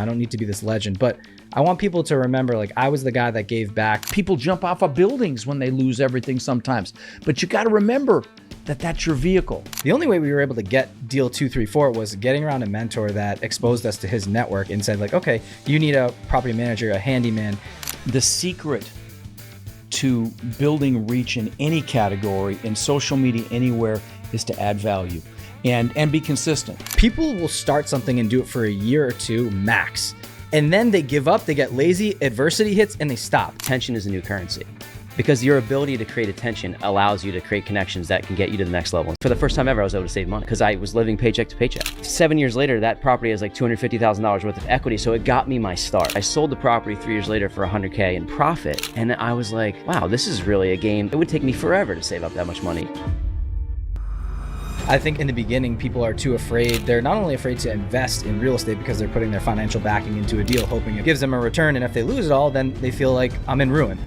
I don't need to be this legend, but I want people to remember, like, I was the guy that gave back. People jump off of buildings when they lose everything sometimes, but you got to remember that that's your vehicle. The only way we were able to get deal 234 was getting around a mentor that exposed us to his network and said, like, okay, you need a property manager, a handyman. The secret to building reach in any category, in social media, anywhere, is to add value and be consistent. People will start something and do it for a year or two max, and then they give up, they get lazy, adversity hits, and they stop. Attention is a new currency, because your ability to create attention allows you to create connections that can get you to the next level. For the first time ever, I was able to save money because I was living paycheck to paycheck. 7 years later, that property has like $250,000 worth of equity, so it got me my start. I sold the property 3 years later for $100K in profit, and I was like, wow, this is really a game. It would take me forever to save up that much money. I think in the beginning, people are too afraid. They're not only afraid to invest in real estate because they're putting their financial backing into a deal, hoping it gives them a return, and if they lose it all, then they feel like I'm in ruin.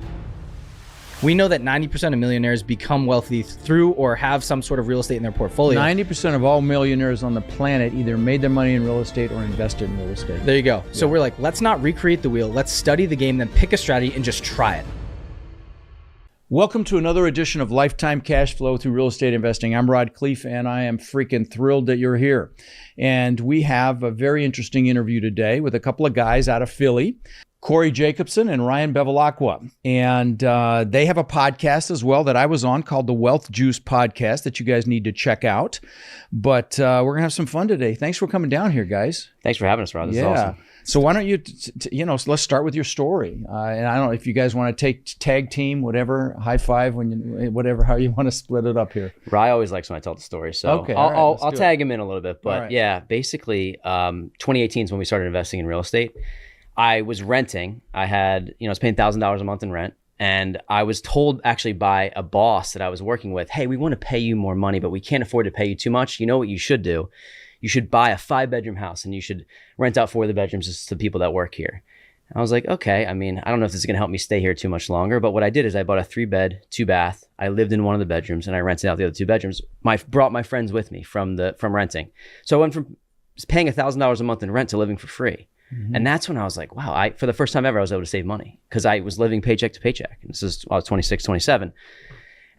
We know that 90% of millionaires become wealthy through or have some sort of real estate in their portfolio. 90% of all millionaires on the planet either made their money in real estate or invested in real estate. There you go. So we're like, let's not recreate the wheel. Let's study the game, then pick a strategy and just try it. Welcome to another edition of Lifetime Cash Flow through Real Estate Investing. I'm Rod Khleif, and I am freaking thrilled that you're here. And we have a very interesting interview today with a couple of guys out of Philly, Corey Jacobson and Ryan Bevilacqua. And they have a podcast as well that I was on called the Wealth Juice Podcast that you guys need to check out. But we're going to have some fun today. Thanks for coming down here, guys. Thanks for having us, Rod. This is awesome. So why don't you, let's start with your story. And I don't know if you guys want to take tag team, whatever, high five, whatever, how you want to split it up here. Rye always likes when I tell the story, so okay, I'll tag him in a little bit. But right. Yeah, basically, 2018 is when we started investing in real estate. I was renting. I was paying $1,000 a month in rent. And I was told actually by a boss that I was working with, hey, we want to pay you more money, but we can't afford to pay you too much. You know what you should do? You should buy a 5-bedroom house and you should rent out 4 of the bedrooms to people that work here. And I was like, okay, I mean, I don't know if this is going to help me stay here too much longer, but what I did is I bought a 3-bed, 2-bath. I lived in one of the bedrooms and I rented out the other 2 bedrooms. Brought my friends with me from renting. So I went from paying $1,000 a month in rent to living for free. Mm-hmm. And that's when I was like, wow, for the first time ever, I was able to save money because I was living paycheck to paycheck. And this is, I was 26, 27.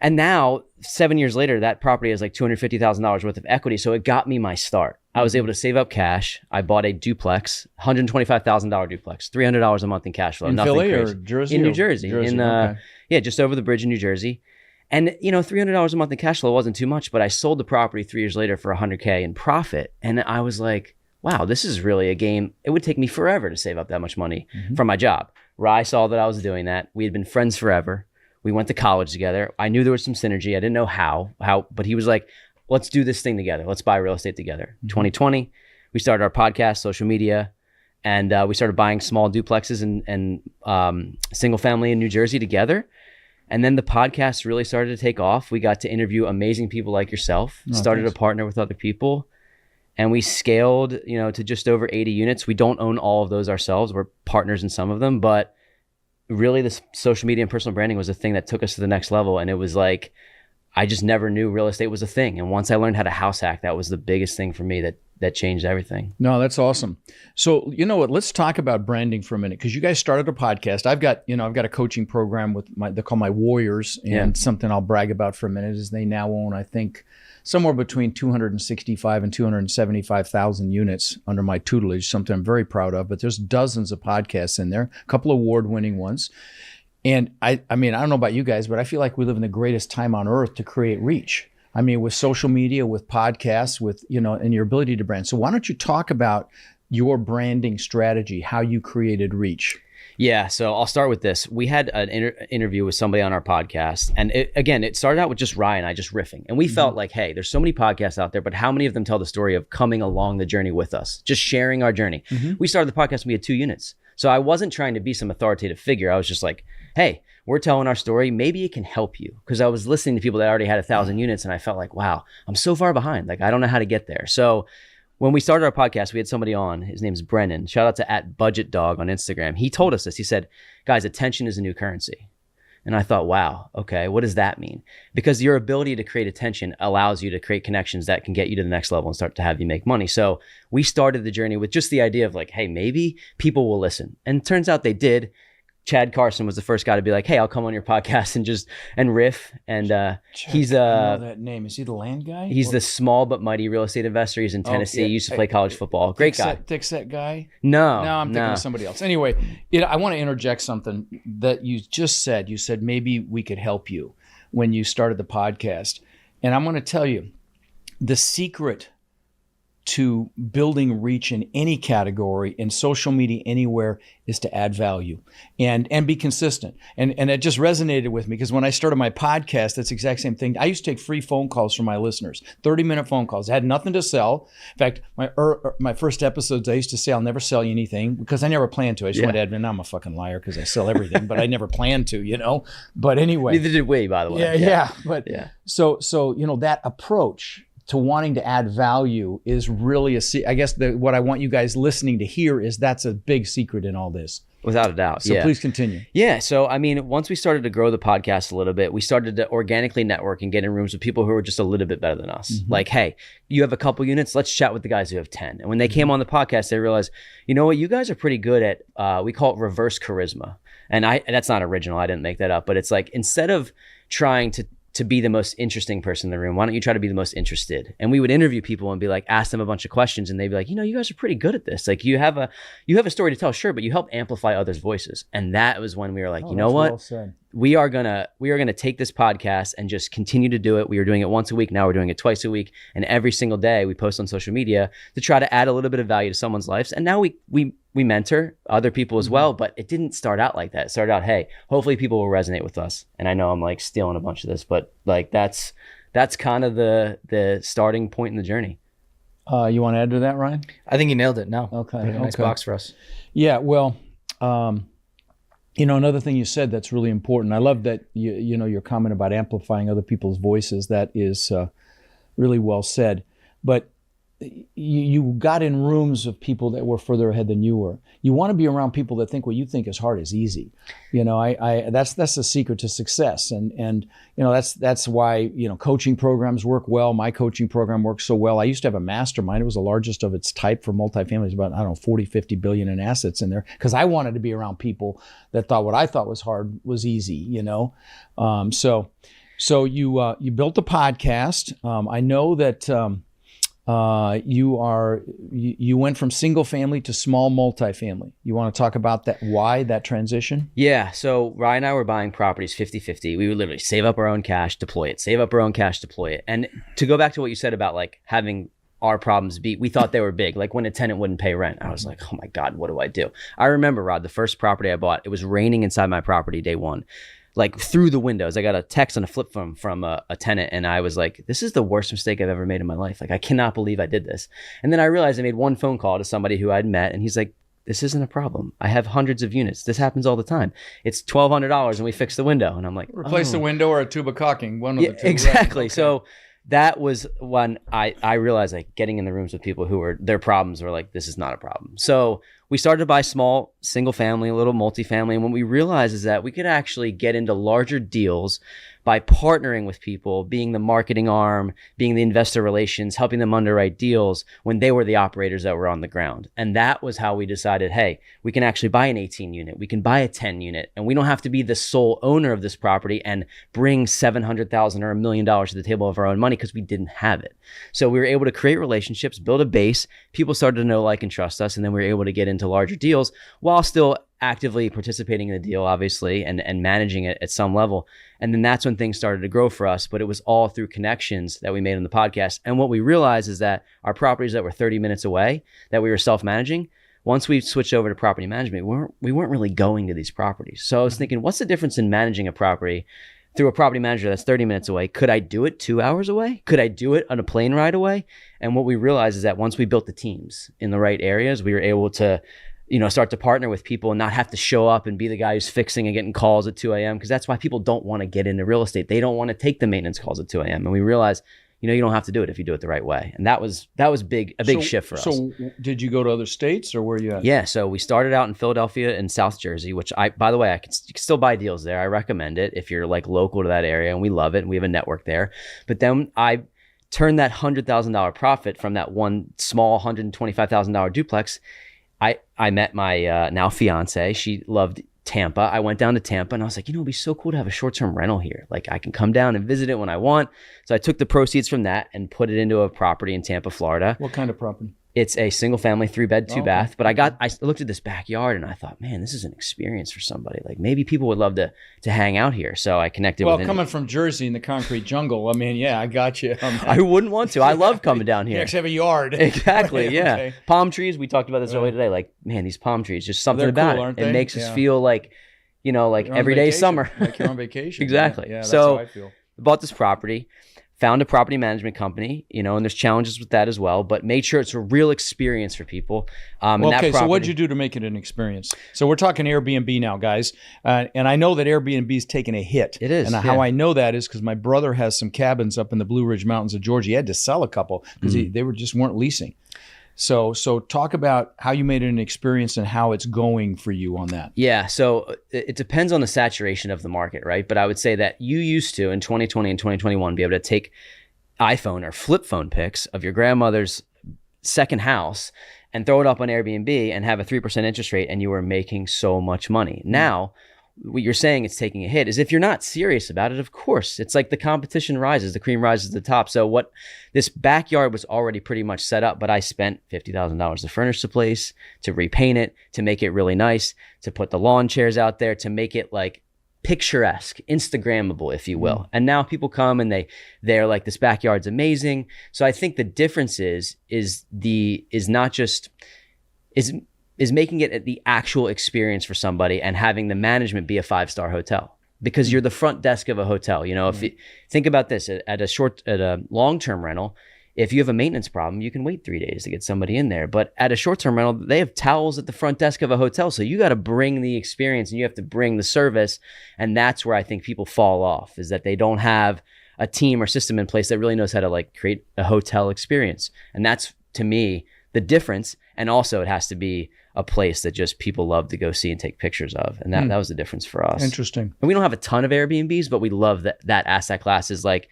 And now 7 years later, that property has like $250,000 worth of equity. So it got me my start. I was able to save up cash. I bought a duplex, $125,000 duplex, $300 a month in cash flow. In Nothing Philly crazy. or Jersey? In New Jersey. Okay. Yeah, just over the bridge in New Jersey. And $300 a month in cash flow wasn't too much, but I sold the property 3 years later for $100K in profit. And I was like, wow, this is really a game. It would take me forever to save up that much money from my job. Rye saw that I was doing that. We had been friends forever. We went to college together. I knew there was some synergy. I didn't know how, but he was like, let's do this thing together. Let's buy real estate together. 2020, we started our podcast, social media, and we started buying small duplexes and single family in New Jersey together. And then the podcast really started to take off. We got to interview amazing people like yourself, started to partner with other people. And we scaled, to just over 80 units. We don't own all of those ourselves. We're partners in some of them, but really the social media and personal branding was the thing that took us to the next level. And it was like, I just never knew real estate was a thing. And once I learned how to house hack, that was the biggest thing for me that changed everything. No, that's awesome. So, you know what, let's talk about branding for a minute, because you guys started a podcast. I've got a coaching program with they call my Warriors, and something I'll brag about for a minute is they now own, I think, somewhere between 265 and 275,000 units under my tutelage, something I'm very proud of, but there's dozens of podcasts in there, a couple of award-winning ones. And I mean, I don't know about you guys, but I feel like we live in the greatest time on earth to create reach. I mean, with social media, with podcasts, with, and your ability to brand. So why don't you talk about your branding strategy, how you created reach? Yeah, so I'll start with this. We had an interview with somebody on our podcast. And it started out with just Ryan and I just riffing. And we felt like, hey, there's so many podcasts out there, but how many of them tell the story of coming along the journey with us, just sharing our journey? We started the podcast and we had 2 units. So I wasn't trying to be some authoritative figure. I was just like, hey, we're telling our story. Maybe it can help you. Because I was listening to people that already had 1,000 units and I felt like, wow, I'm so far behind. Like, I don't know how to get there. So when we started our podcast, we had somebody on. His name's Brennan. Shout out to @BudgetDog on Instagram. He told us this. He said, guys, attention is a new currency. And I thought, wow, okay, what does that mean? Because your ability to create attention allows you to create connections that can get you to the next level and start to have you make money. So we started the journey with just the idea of like, hey, maybe people will listen. And it turns out they did. Chad Carson was the first guy to be like, hey, I'll come on your podcast and riff. And he's I know that name. Is he the land guy? He's the small but mighty real estate investor. He's in Tennessee. Yeah. He used to play college football. Great guy. Thick set guy? No, I'm thinking of somebody else. Anyway, I want to interject something that you just said. You said maybe we could help you when you started the podcast. And I'm going to tell you, the secret to building reach in any category, in social media, anywhere, is to add value and be consistent. And it just resonated with me because when I started my podcast, that's the exact same thing. I used to take free phone calls from my listeners, 30-minute phone calls. I had nothing to sell. In fact, my first episodes, I used to say, I'll never sell you anything because I never planned to. I just went to admit, I'm a fucking liar because I sell everything, but I never planned to, But anyway. Neither did we, by the way. Yeah. But so that approach to wanting to add value is really I guess what I want you guys listening to hear is that's a big secret in all this. Without a doubt. So please continue. Yeah. So, I mean, once we started to grow the podcast a little bit, we started to organically network and get in rooms with people who are just a little bit better than us. Mm-hmm. Like, hey, you have a couple units, let's chat with the guys who have 10. And when they came on the podcast, they realized, you know what, you guys are pretty good at, we call it reverse charisma. And that's not original. I didn't make that up. But it's like, instead of trying to be the most interesting person in the room, why don't you try to be the most interested? And we would interview people and be like, ask them a bunch of questions, and they'd be like, you guys are pretty good at this. Like, you have a story to tell, sure, but you help amplify others' voices. And that was when we were like, you know what? Well, we are gonna take this podcast and just continue to do it. We were doing it once a week. Now we're doing it twice a week. And every single day we post on social media to try to add a little bit of value to someone's lives. And now we mentor other people as well, but it didn't start out like that. It started out, hey, hopefully people will resonate with us. And I know I'm like stealing a bunch of this, but like that's kind of the starting point in the journey. You want to add to that, Ryan? I think you nailed it. No. Okay. Nice box for us. Yeah. Well, another thing you said that's really important. I love that your comment about amplifying other people's voices. That is really well said. But you got in rooms of people that were further ahead than you were. You want to be around people that think what you think is hard is easy. That's the secret to success. And that's why, coaching programs work well. My coaching program works so well. I used to have a mastermind. It was the largest of its type for multifamily. It's about, 40, 50 billion in assets in there. Because I wanted to be around people that thought what I thought was hard was easy, So you built a podcast. I know that, you went from single family to small multifamily. You want to talk about that, why that transition? Yeah. So Ryan and I were buying properties 50-50. We would literally save up our own cash, deploy it, save up our own cash, deploy it. And to go back to what you said about like having our problems we thought they were big. Like when a tenant wouldn't pay rent, I was like, oh my God, what do I do? I remember, Rod, the first property I bought, it was raining inside my property day one. Like through the windows, I got a text on a flip phone from a tenant, and I was like, this is the worst mistake I've ever made in my life. Like, I cannot believe I did this. And then I realized I made one phone call to somebody who I'd met, and he's like, this isn't a problem. I have hundreds of units. This happens all the time. It's $1,200 and we fix the window. And I'm like, replace the window or a tube of caulking. One of the two. Exactly. Right? Okay. So that was when I realized, like, getting in the rooms with people who were, their problems were like, this is not a problem. So we started to buy small single family, a little multifamily. And what we realized is that we could actually get into larger deals by partnering with people, being the marketing arm, being the investor relations, helping them underwrite deals when they were the operators that were on the ground. And that was how we decided, hey, we can actually buy an 18 unit, we can buy a 10 unit, and we don't have to be the sole owner of this property and bring $700,000 or $1 million to the table of our own money because we didn't have it. So we were able to create relationships, build a base. People started to know, like, and trust us. And then we were able to get into larger deals while still actively participating in the deal, obviously, and managing it at some level. And then that's when things started to grow for us. But it was all through connections that we made on the podcast. And what we realized is that our properties that were 30 minutes away, that we were self-managing, once we switched over to property management, we weren't really going to these properties. So I was thinking, what's the difference in managing a property through a property manager that's 30 minutes away? Could I do it 2 hours away? Could I do it on a plane ride away? And what we realized is that once we built the teams in the right areas, we were able to, start to partner with people and not have to show up and be the guy who's fixing and getting calls at 2 a.m. Because that's why people don't want to get into real estate. They don't want to take the maintenance calls at 2 a.m. And we realized, you don't have to do it if you do it the right way. And that was a big shift for us. So did you go to other states or where you at? Yeah. So we started out in Philadelphia and South Jersey, which by the way, you can still buy deals there. I recommend it if you're like local to that area, and we love it. And we have a network there. But then I turned that $100,000 profit from that one small $125,000 duplex. I met my now fiance. She loved Tampa. I went down to Tampa and I was like, it'd be so cool to have a short-term rental here. Like I can come down and visit it when I want. So I took the proceeds from that and put it into a property in Tampa, Florida. What kind of property? It's a single family, 3-bed, 2-bath. But I looked at this backyard and I thought, man, this is an experience for somebody. Like maybe people would love to hang out here. So I connected with coming from Jersey in the concrete jungle, I mean, yeah, I got you. I wouldn't want to. I love coming down here. You actually have a yard. Exactly, yeah. Okay. Palm trees, we talked about this earlier today. Like, man, these palm trees, just something about cool, it. It makes us feel like, like You're everyday vacation. summer. Like you're on vacation. Exactly. Yeah, that's so how I feel. bought this property, found a property management company, and there's challenges with that as well, but made sure it's a real experience for people. So what'd you do to make it an experience? So we're talking Airbnb now, guys. And I know that Airbnb's taken a hit. It is. And how I know that is because my brother has some cabins up in the Blue Ridge Mountains of Georgia. He had to sell a couple because they just weren't leasing. So talk about how you made it an experience and how it's going for you on that. Yeah, so it depends on the saturation of the market, right? But I would say that you used to, in 2020 and 2021, be able to take iPhone or flip phone pics of your grandmother's second house and throw it up on Airbnb and have a 3% interest rate, and you were making so much money. Now, what you're saying it's taking a hit is if you're not serious about it, of course, it's like the competition rises, the cream rises to the top. So this backyard was already pretty much set up, but I spent $50,000 to furnish the place, to repaint it, to make it really nice, to put the lawn chairs out there, to make it like picturesque, Instagrammable, if you will. And now people come and they're like, this backyard's amazing. So I think the difference is making it the actual experience for somebody and having the management be a 5-star hotel, because you're the front desk of a hotel. If you think about this at a long-term rental, if you have a maintenance problem, you can wait 3 days to get somebody in there. But at a short-term rental, they have towels at the front desk of a hotel. So you got to bring the experience and you have to bring the service. And that's where I think people fall off, is that they don't have a team or system in place that really knows how to like create a hotel experience. And that's, to me, the difference. And also it has to be a place that just people love to go see and take pictures of. And that was the difference for us. Interesting. And we don't have a ton of Airbnbs, but we love that asset class is like,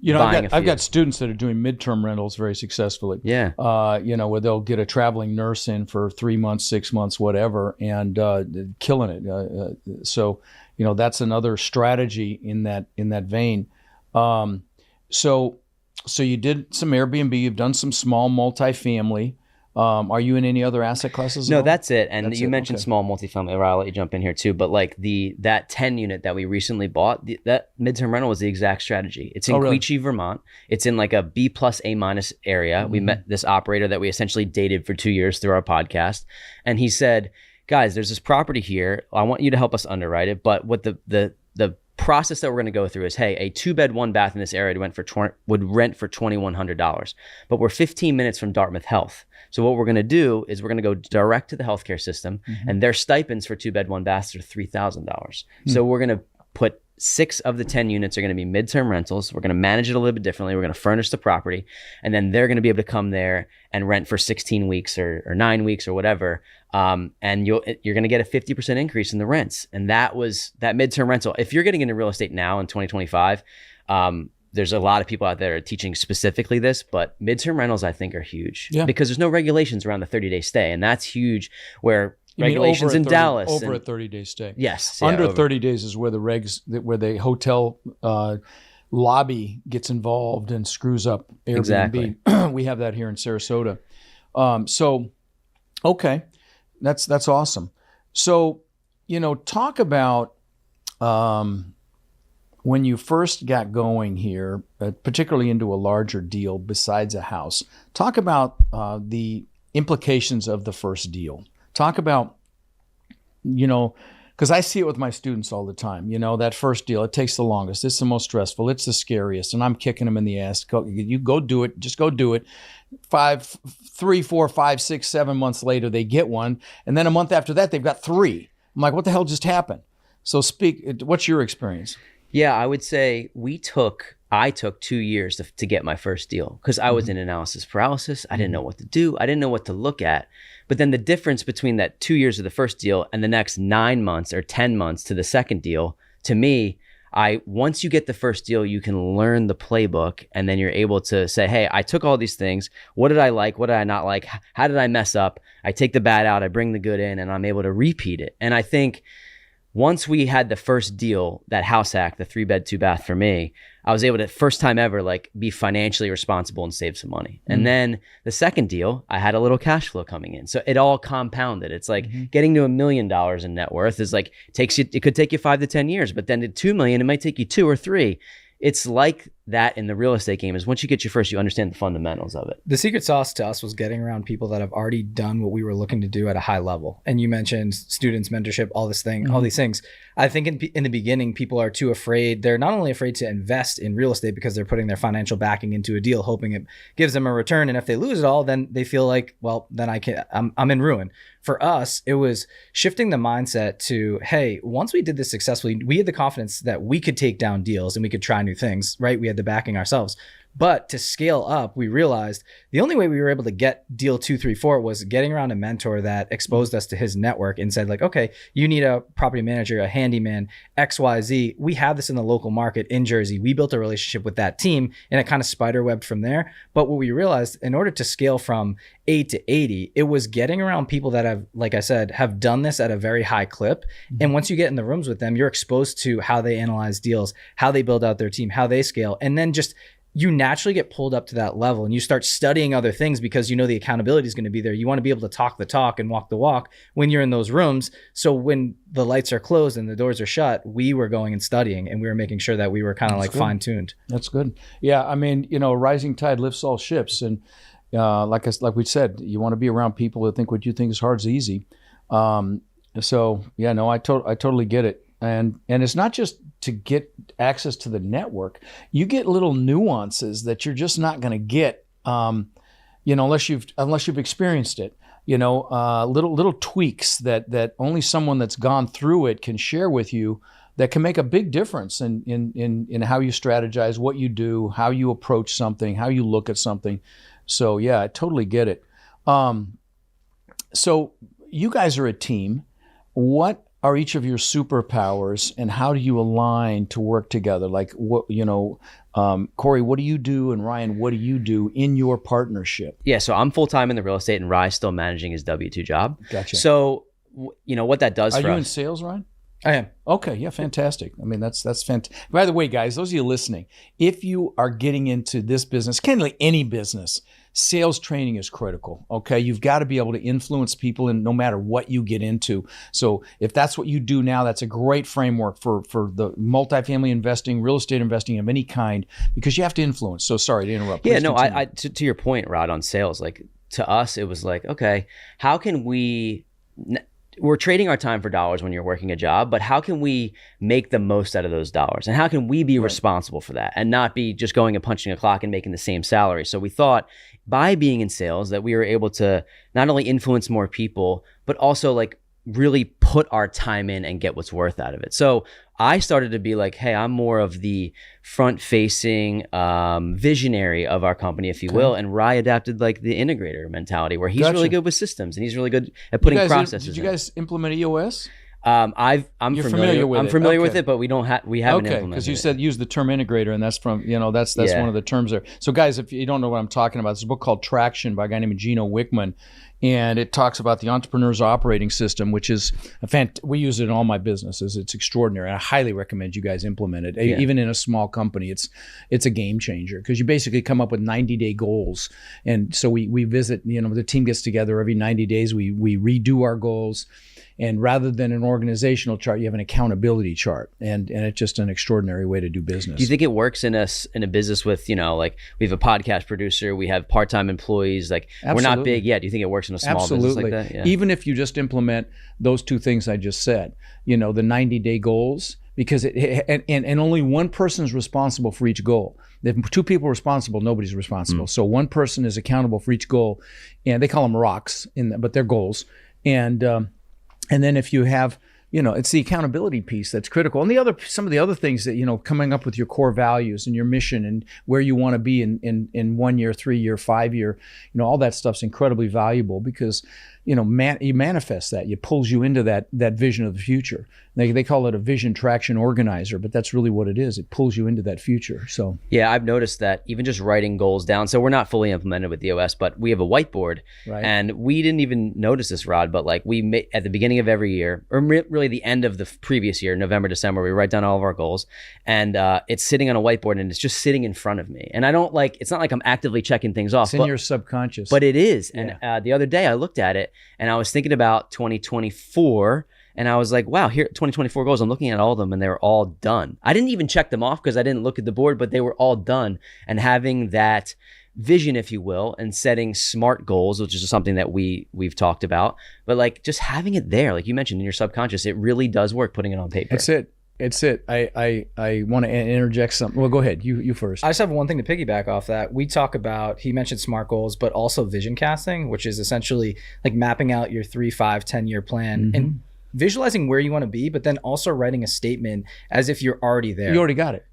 I've got students that are doing midterm rentals very successfully. Yeah. Where they'll get a traveling nurse in for 3 months, 6 months, whatever, and killing it. So that's another strategy in that vein. So you did some Airbnb, you've done some small multifamily. Are you in any other asset classes? No, that's it. And you mentioned small multifamily. I'll let you jump in here too. But like that 10 unit that we recently bought, that midterm rental was the exact strategy. It's in Quechee, Vermont. It's in like a B+ A- area. We met this operator that we essentially dated for 2 years through our podcast, and he said, "Guys, there's this property here. I want you to help us underwrite it. But what the process that we're going to go through is, hey, a 2-bed, 1-bath in this area would rent for $2,100, but we're 15 minutes from Dartmouth Health. So what we're going to do is we're going to go direct to the healthcare system, and their stipends for 2-bed, 1-baths are $3,000. So we're going to put 6 of the 10 units are going to be midterm rentals. We're going to manage it a little bit differently. We're going to furnish the property, and then they're going to be able to come there and rent for 16 weeks or 9 weeks or whatever. And you're going to get a 50% increase in the rents. And that was that midterm rental. If you're getting into real estate now in 2025, there's a lot of people out there teaching specifically this, but midterm rentals, I think, are huge because there's no regulations around the 30-day stay. And that's huge, where regulations in Dallas. Over a 30-day stay. Yes. Under 30 days is where the hotel lobby gets involved and screws up Airbnb. Exactly. We have that here in Sarasota. Okay. That's awesome. So, talk about when you first got going here, particularly into a larger deal besides a house. Talk about the implications of the first deal. Talk about, because I see it with my students all the time. That first deal, it takes the longest. It's the most stressful. It's the scariest. And I'm kicking them in the ass. You go do it. Just go do it. 3, 4, 5, 6, 7 months later, they get one. And then a month after that, they've got 3. I'm like, what the hell just happened? So what's your experience? Yeah, I would say I took 2 years to get my first deal because I was in analysis paralysis. I didn't know what to do. I didn't know what to look at. But then the difference between that 2 years of the first deal and the next 9 months or 10 months to the second deal, to me, once you get the first deal, you can learn the playbook, and then you're able to say, hey, I took all these things. What did I like? What did I not like? How did I mess up? I take the bad out, I bring the good in, and I'm able to repeat it. And I think once we had the first deal, that house hack, the 3-bed, 2-bath for me, I was able to, first time ever, like be financially responsible and save some money. And then the second deal, I had a little cash flow coming in. So it all compounded. It's like getting to $1 million in net worth is like, it could take you 5 to 10 years, but then to 2 million, it might take you 2 or 3. It's like that in the real estate game is once you get your first, you understand the fundamentals of it. The secret sauce to us was getting around people that have already done what we were looking to do at a high level. And you mentioned students, mentorship, all these things. I think in the beginning, people are too afraid. They're not only afraid to invest in real estate because they're putting their financial backing into a deal, hoping it gives them a return. And if they lose it all, then they feel like, well, then I'm in ruin. For us, it was shifting the mindset to, hey, once we did this successfully, we had the confidence that we could take down deals and we could try new things, right? We had the backing ourselves. But to scale up, we realized the only way we were able to get deal 2, 3, 4 was getting around a mentor that exposed us to his network and said like, okay, you need a property manager, a handyman, XYZ. We have this in the local market in Jersey. We built a relationship with that team and it kind of spiderwebbed from there. But what we realized, in order to scale from 8 to 80, it was getting around people that have, like I said, have done this at a very high clip. And once you get in the rooms with them, you're exposed to how they analyze deals, how they build out their team, how they scale. And then just you naturally get pulled up to that level and you start studying other things because you know the accountability is going to be there. You want to be able to talk the talk and walk the walk when you're in those rooms. So when the lights are closed and the doors are shut, we were going and studying and we were making sure that we were kind of like fine-tuned. That's good. Yeah, I mean, a rising tide lifts all ships. And like we said, you want to be around people that think what you think is hard is easy. So yeah, no, I totally get it. And it's not just to get access to the network. You get little nuances that you're just not going to get, unless you've experienced it. Little tweaks that only someone that's gone through it can share with you that can make a big difference in how you strategize, what you do, how you approach something, how you look at something. So yeah, I totally get it. So you guys are a team. What are each of your superpowers and how do you align to work together? Like what, Corey, what do you do? And Ryan, what do you do in your partnership? Yeah. So I'm full-time in the real estate and Rye's still managing his W-2 job. Gotcha. So, what that does for us. Are you in sales, Ryan? I am. Okay. Yeah. Fantastic. I mean, that's fantastic. By the way, guys, those of you listening, if you are getting into this business, candidly, any business, sales training is critical. Okay. You've got to be able to influence people in no matter what you get into. So if that's what you do now, that's a great framework for the multifamily investing, real estate investing of any kind, because you have to influence. So sorry to interrupt. Yeah, no, to your point, Rod, on sales, like to us, it was like, okay, how can we're trading our time for dollars when you're working a job, but how can we make the most out of those dollars? And how can we be responsible for that and not be just going and punching a clock and making the same salary? So we thought by being in sales that we were able to not only influence more people, but also like really put our time in and get what's worth out of it. So I started to be like, hey, I'm more of the front-facing visionary of our company, if you will. And Rye adapted like the integrator mentality where he's really good with systems and he's really good at putting processes in. Did you guys implement EOS? I'm familiar with it, but we haven't implemented because you said use the term integrator, and that's from that's one of the terms there. So guys, if you don't know what I'm talking about, there's a book called Traction by a guy named Gino Wickman, and it talks about the entrepreneur's operating system, which is we use it in all my businesses. It's extraordinary. I highly recommend you guys implement it. Yeah. Even in a small company, it's a game changer because you basically come up with 90-day goals, and so we visit. The team gets together every 90 days. We redo our goals. And rather than an organizational chart, you have an accountability chart, and it's just an extraordinary way to do business. Do you think it works in a business with like we have a podcast producer, we have part-time employees, like Absolutely. We're not big yet? Do you think it works in a small business like that? Yeah. Even if you just implement those two things I just said, the 90-day goals, because and only one person is responsible for each goal. If two people are responsible, nobody's responsible. So one person is accountable for each goal, and they call them rocks, but they're goals, and then if you have it's the accountability piece that's critical. And some of the other things that, coming up with your core values and your mission and where you want to be in 1 year, 3 year, 5 year, all that stuff's incredibly valuable because, you manifest that. It pulls you into that vision of the future. They call it a vision traction organizer, but that's really what it is. It pulls you into that future. So yeah, I've noticed that even just writing goals down. So we're not fully implemented with the OS, but we have a whiteboard, right. And we didn't even notice this, Rod, but like at the beginning of every year, or really the end of the previous year, November, December, we write down all of our goals, and it's sitting on a whiteboard and it's just sitting in front of me. And it's not like I'm actively checking things off. It's in your subconscious. But it is. Yeah. And the other day I looked at it and I was thinking about 2024. And I was like, wow, here, 2024 goals. I'm looking at all of them and they were all done. I didn't even check them off because I didn't look at the board, but they were all done. And having that vision, if you will, and setting SMART goals, which is something that we've talked about, but like just having it there, like you mentioned in your subconscious, it really does work putting it on paper. It's it. I want to interject something. Well, go ahead. You first. I just have one thing to piggyback off that. We talk about, he mentioned SMART goals, but also vision casting, which is essentially like mapping out your 3, 5, 10-year plan and visualizing where you want to be, but then also writing a statement as if you're already there. You already got it.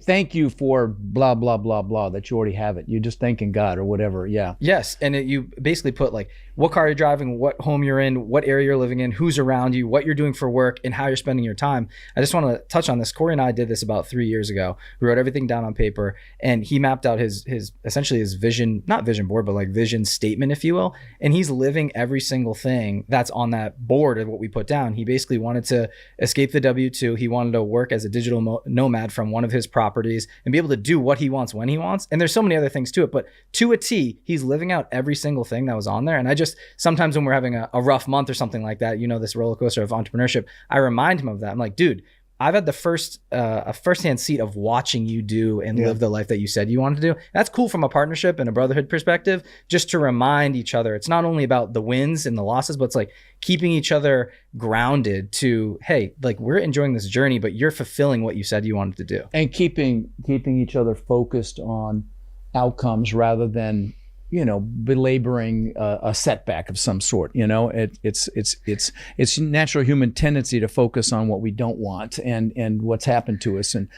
Thank you for blah, blah, blah, blah, that you already have it. You're just thanking God or whatever. Yeah. Yes. And you basically put like what car you're driving, what home you're in, what area you're living in, who's around you, what you're doing for work, and how you're spending your time. I just want to touch on this. Corey and I did this about 3 years ago. We wrote everything down on paper and he mapped out his essentially his vision, not vision board, but like vision statement, if you will. And he's living every single thing that's on that board of what we put down. He basically wanted to escape the W-2. He wanted to work as a digital nomad from one of his properties and be able to do what he wants when he wants. And there's so many other things to it, but to a T, he's living out every single thing that was on there. And I just, sometimes when we're having a rough month or something like that, this roller coaster of entrepreneurship, I remind him of that. I'm like, dude, I've had a firsthand seat of watching you do and live the life that you said you wanted to do. That's cool from a partnership and a brotherhood perspective, just to remind each other. It's not only about the wins and the losses, but it's like keeping each other grounded to, hey, like we're enjoying this journey, but you're fulfilling what you said you wanted to do. And keeping each other focused on outcomes rather than belaboring a setback of some sort. It's natural human tendency to focus on what we don't want and what's happened to us. And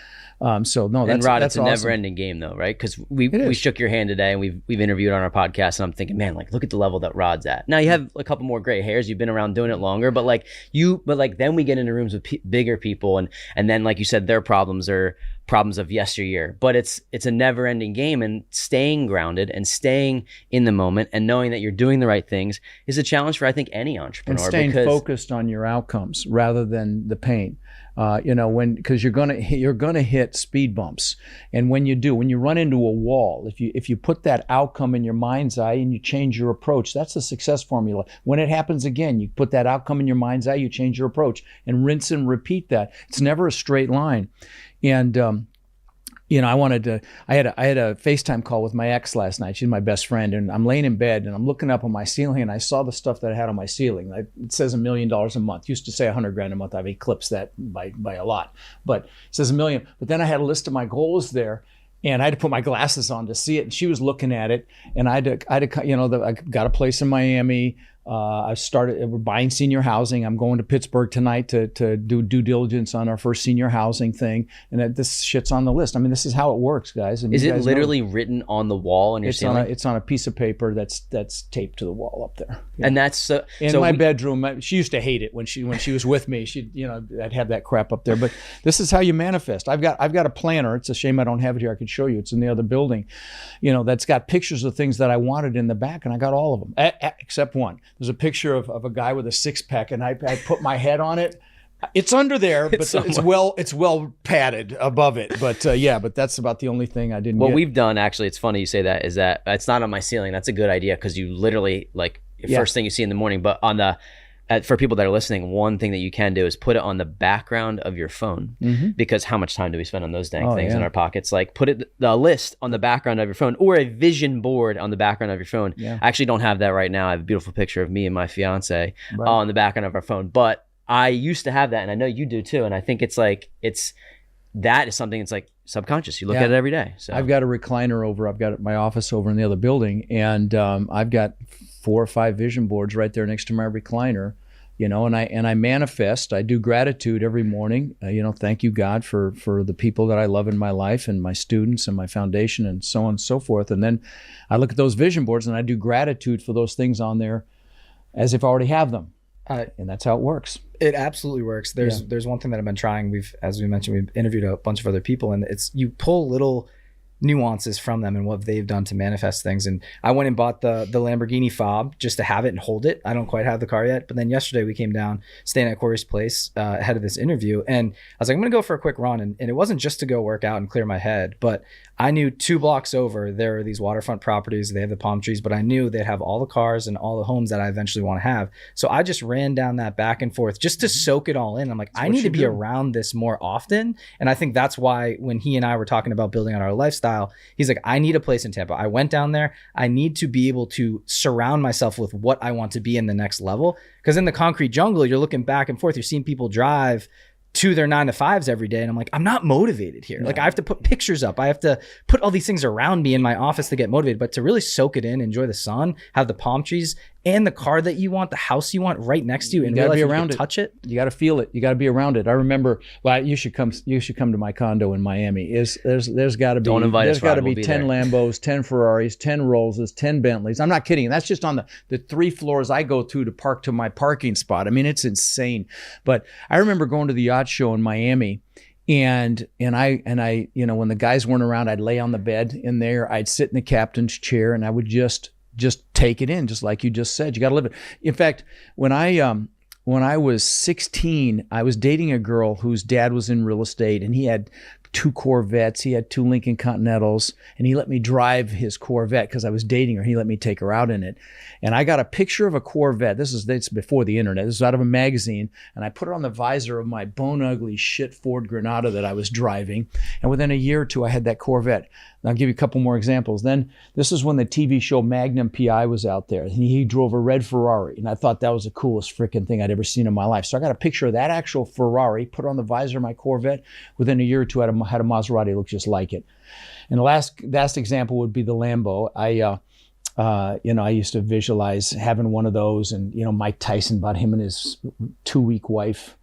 so no, that's, and Rod, that's it's a awesome. Never-ending game though, right? Because we shook your hand today and we've interviewed on our podcast, and I'm thinking, man, like look at the level that Rod's at. Now you have a couple more gray hairs. You've been around doing it longer, but then we get into rooms with bigger people, and then like you said, their problems are problems of yesteryear. But it's a never-ending game, and staying grounded and staying in the moment and knowing that you're doing the right things is a challenge for I think any entrepreneur. And staying focused on your outcomes rather than the pain. Because you're gonna hit speed bumps, and when you run into a wall, if you put that outcome in your mind's eye and you change your approach, that's a success formula. When it happens again, you put that outcome in your mind's eye, you change your approach, and rinse and repeat that. It's never a straight line, and I had a FaceTime call with my ex last night. She's my best friend, and I'm laying in bed and I'm looking up on my ceiling and I saw the stuff that I had on my ceiling. It says $1 million a month. Used to say $100,000 a month. I've eclipsed that by a lot, but it says $1 million. But then I had a list of my goals there, and I had to put my glasses on to see it. And she was looking at it, and I got a place in Miami. We're buying senior housing. I'm going to Pittsburgh tonight to do due diligence on our first senior housing thing. And this shit's on the list. I mean, this is how it works, guys. And is it literally written on the wall on your ceiling? It's on a piece of paper that's taped to the wall up there. Yeah. And that's in my bedroom. She used to hate it when she was with me. I'd have that crap up there. But this is how you manifest. I've got a planner. It's a shame I don't have it here. I could show you. It's in the other building. That's got pictures of things that I wanted in the back, and I got all of them except one. There's a picture of a guy with a six-pack, and I put my head on it. It's under there, but it's well padded above it. But but that's about the only thing I didn't. What get. we've done, actually, it's funny you say that. Is that it's not on my ceiling? That's a good idea, because you literally first thing you see in the morning. But on the for people that are listening, one thing that you can do is put it on the background of your phone, because how much time do we spend on those dang things in our pockets? Like put the list on the background of your phone, or a vision board on the background of your phone. Yeah. I actually don't have that right now. I have a beautiful picture of me and my fiance on the background of our phone, but I used to have that, and I know you do too. And I think that is something that's like subconscious. You look at it every day. So I've got a recliner over. I've got my office over in the other building, and I've got 4 or 5 vision boards right there next to my recliner, you know, and I manifest. I do gratitude every morning. You know, thank you, God, for the people that I love in my life and my students and my foundation and so on and so forth. And then I look at those vision boards and I do gratitude for those things on there as if I already have them. And that's how it works. It absolutely works. There's one thing that I've been trying. As we mentioned, we've interviewed a bunch of other people, and it's you pull little nuances from them and what they've done to manifest things. And I went and bought the Lamborghini fob just to have it and hold it. I don't quite have the car yet, but then yesterday we came down, staying at Corey's place ahead of this interview, and I was like, I'm gonna go for a quick run, and it wasn't just to go work out and clear my head, but I knew 2 blocks over there are these waterfront properties. They have the palm trees, but I knew they'd have all the cars and all the homes that I eventually want to have. So I just ran down that back and forth just to soak it all in. I'm like, I need to be around this more often. And I think that's why when he and I were talking about building out our lifestyle, he's like, I need a place in Tampa. I went down there. I need to be able to surround myself with what I want to be in the next level. Because in the concrete jungle, you're looking back and forth. You're seeing people drive to their 9-to-5s every day. And I'm like, I'm not motivated here. Like I have to put pictures up. I have to put all these things around me in my office to get motivated, but to really soak it in, enjoy the sun, have the palm trees and the car that you want, the house you want right next to you, and you gotta realize be around it. Touch it. You got to feel it. You got to be around it. I remember, well, you should come to my condo in Miami. There's got to be, Don't invite us, there's got to Rod. be We'll be 10 there. Lambos, 10 Ferraris, 10 Rollses, 10 Bentleys. I'm not kidding. That's just on the 3 floors I go to park to my parking spot. I mean, it's insane. But I remember going to the yacht show in Miami, and I, you know, when the guys weren't around, I'd lay on the bed in there. I'd sit in the captain's chair, and I would just take it in, just like you just said. You got to live it. In fact, when I was 16, I was dating a girl whose dad was in real estate, and he had 2 Corvettes. He had 2 Lincoln Continentals, and he let me drive his Corvette because I was dating her. He let me take her out in it. And I got a picture of a Corvette. It's before the internet. This is out of a magazine. And I put it on the visor of my bone ugly shit Ford Granada that I was driving. And within a year or 2, I had that Corvette. And I'll give you a couple more examples. Then this is when the TV show Magnum PI was out there. And he drove a red Ferrari. And I thought that was the coolest freaking thing I'd ever seen in my life. So I got a picture of that actual Ferrari, put it on the visor of my Corvette. Within a year or 2, I had a Maserati that looked just like it. And the last example would be the Lambo. I used to visualize having one of those, and you know, Mike Tyson bought him and his 2-week wife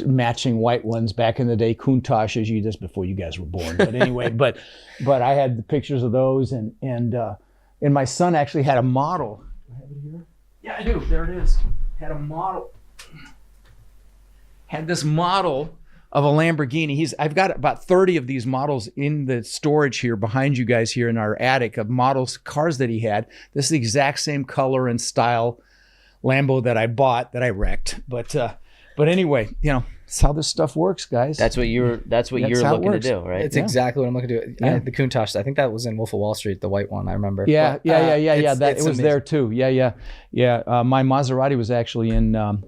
matching white ones back in the day, Countachs, just before you guys were born. But anyway, but I had the pictures of those, and my son actually had a model. Do I have it here? Yeah, I do. There it is. Had a model. Had this model of a Lamborghini. I've got about 30 of these models in the storage here behind you guys here in our attic of models, cars that he had. This is the exact same color and style Lambo that I bought that I wrecked. But anyway, you know, that's how this stuff works, guys. That's what you're looking to do, right? It's exactly what I'm looking to do. Yeah. The Countach, I think that was in Wolf of Wall Street, the white one, I remember. Yeah. But, That it's it was amazing. there too. Yeah. My Maserati was actually in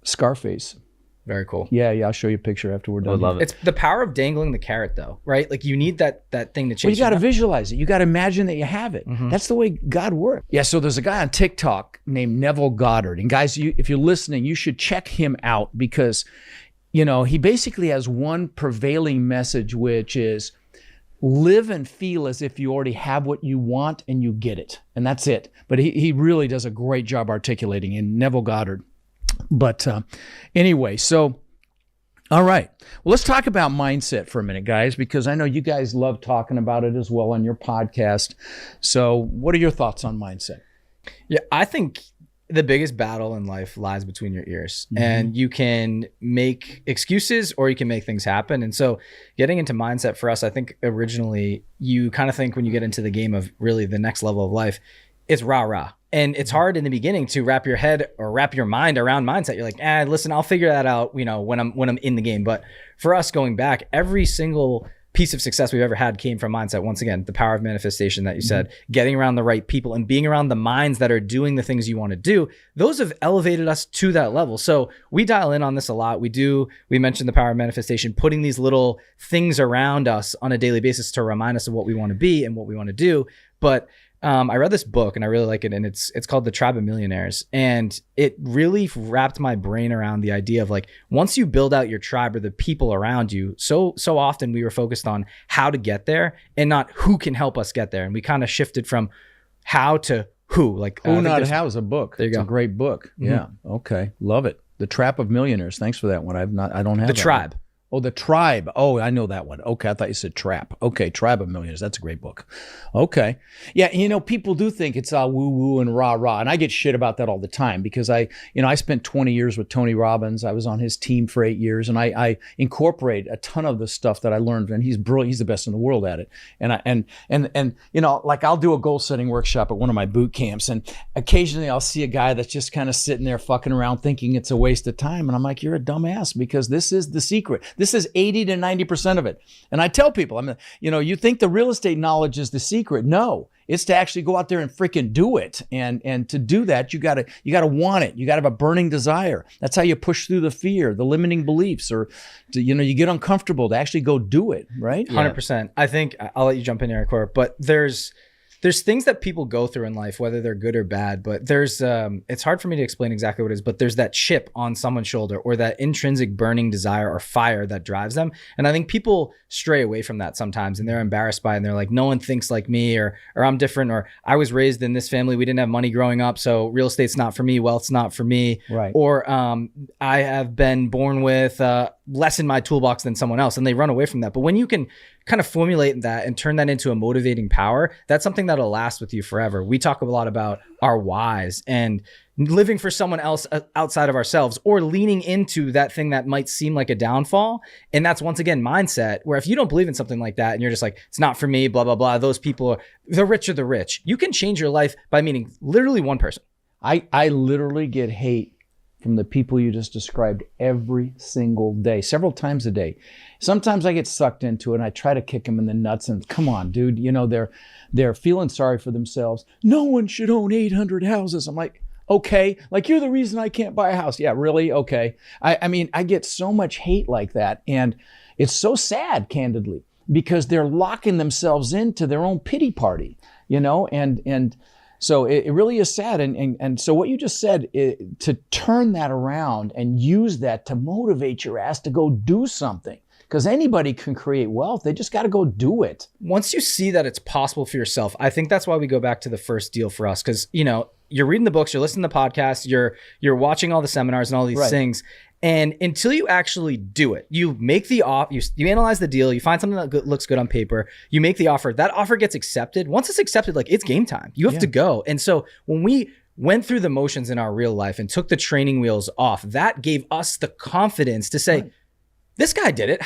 Scarface. Very cool. Yeah. I'll show you a picture after we're done. I would love it. It's the power of dangling the carrot, though, right? Like you need that thing to chase. Well, you got to your- visualize it. You got to imagine that you have it. Mhm. That's the way God works. Yeah. So there's a guy on TikTok named Neville Goddard, and guys, if you're listening, you should check him out because, you know, he basically has one prevailing message, which is live and feel as if you already have what you want and you get it, and that's it. But he really does a great job articulating in Neville Goddard. But anyway, so, all right. Well, let's talk about mindset for a minute, guys, because I know you guys love talking about it as well on your podcast. So what are your thoughts on mindset? Yeah, I think the biggest battle in life lies between your ears. Mhm. And you can make excuses or you can make things happen. And so getting into mindset for us, I think originally you kind of think when you get into the game of really the next level of life, it's rah-rah. And it's hard in the beginning to wrap your head or wrap your mind around mindset. You're like, listen, I'll figure that out, you know, when I'm in the game. But for us going back, every single piece of success we've ever had came from mindset. Once again, the power of manifestation that you said, getting around the right people and being around the minds that are doing the things you want to do, those have elevated us to that level. So we dial in on this a lot. We mentioned the power of manifestation, putting these little things around us on a daily basis to remind us of what we want to be and what we want to do. But I read this book and I really like it, and it's called The Tribe of Millionaires, and it really wrapped my brain around the idea of like, once you build out your tribe or the people around you, so often we were focused on how to get there and not who can help us get there, and we kind of shifted from how to Who? Like Who Not How is a book. There you it's go. A great book. Yeah. Okay. Love it. The Trap of Millionaires. Thanks for that one. I don't have The that Tribe. one. Oh, The Tribe. Oh, I know that one. Okay, I thought you said Trap. Okay, Tribe of Millionaires. That's a great book. Okay. Yeah, people do think it's all woo-woo and rah-rah, and I get shit about that all the time because I spent 20 years with Tony Robbins. I was on his team for 8 years, and I incorporate a ton of the stuff that I learned, and he's brilliant. He's the best in the world at it. And like I'll do a goal-setting workshop at one of my boot camps, and occasionally I'll see a guy that's just kind of sitting there fucking around thinking it's a waste of time, and I'm like, you're a dumbass because this is the secret. This is 80 to 90% of it. And I tell people, you think the real estate knowledge is the secret. No, it's to actually go out there and freaking do it. And to do that, you gotta want it. You gotta have a burning desire. That's how you push through the fear, the limiting beliefs, or you get uncomfortable to actually go do it, right? 100%. I think I'll let you jump in here, Cor, but there's things that people go through in life, whether they're good or bad, but there's, it's hard for me to explain exactly what it is, but there's that chip on someone's shoulder or that intrinsic burning desire or fire that drives them. And I think people stray away from that sometimes and they're embarrassed by it and they're like, no one thinks like me, or I'm different, or I was raised in this family. We didn't have money growing up. So real estate's not for me. Wealth's not for me. Right. Or I have been born with less in my toolbox than someone else, and they run away from that. But when you can kind of formulate that and turn that into a motivating power, that's something that'll last with you forever. We talk a lot about our whys and living for someone else outside of ourselves, or leaning into that thing that might seem like a downfall. And that's, once again, mindset, where if you don't believe in something like that and you're just like, it's not for me, blah, blah, blah, those people, the rich are the rich. You can change your life by meeting literally one person. I literally get hate from the people you just described every single day, several times a day. Sometimes I get sucked into it and I try to kick them in the nuts and, come on, dude, they're feeling sorry for themselves. No one should own 800 houses. I'm like, okay, like you're the reason I can't buy a house. Yeah, really? Okay. I get so much hate like that, and it's so sad, candidly, because they're locking themselves into their own pity party, and so it really is sad. And so what you just said, to turn that around and use that to motivate your ass to go do something. Because anybody can create wealth. They just got to go do it. Once you see that it's possible for yourself, I think that's why we go back to the first deal for us. Because, you're reading the books, you're listening to the podcasts, you're watching all the seminars and all these things. And until you actually do it, you make the offer, you analyze the deal, you find something that looks good on paper, you make the offer, that offer gets accepted. Once it's accepted, like, it's game time. You have to go. And so when we went through the motions in our real life and took the training wheels off, that gave us the confidence to say, this guy did it.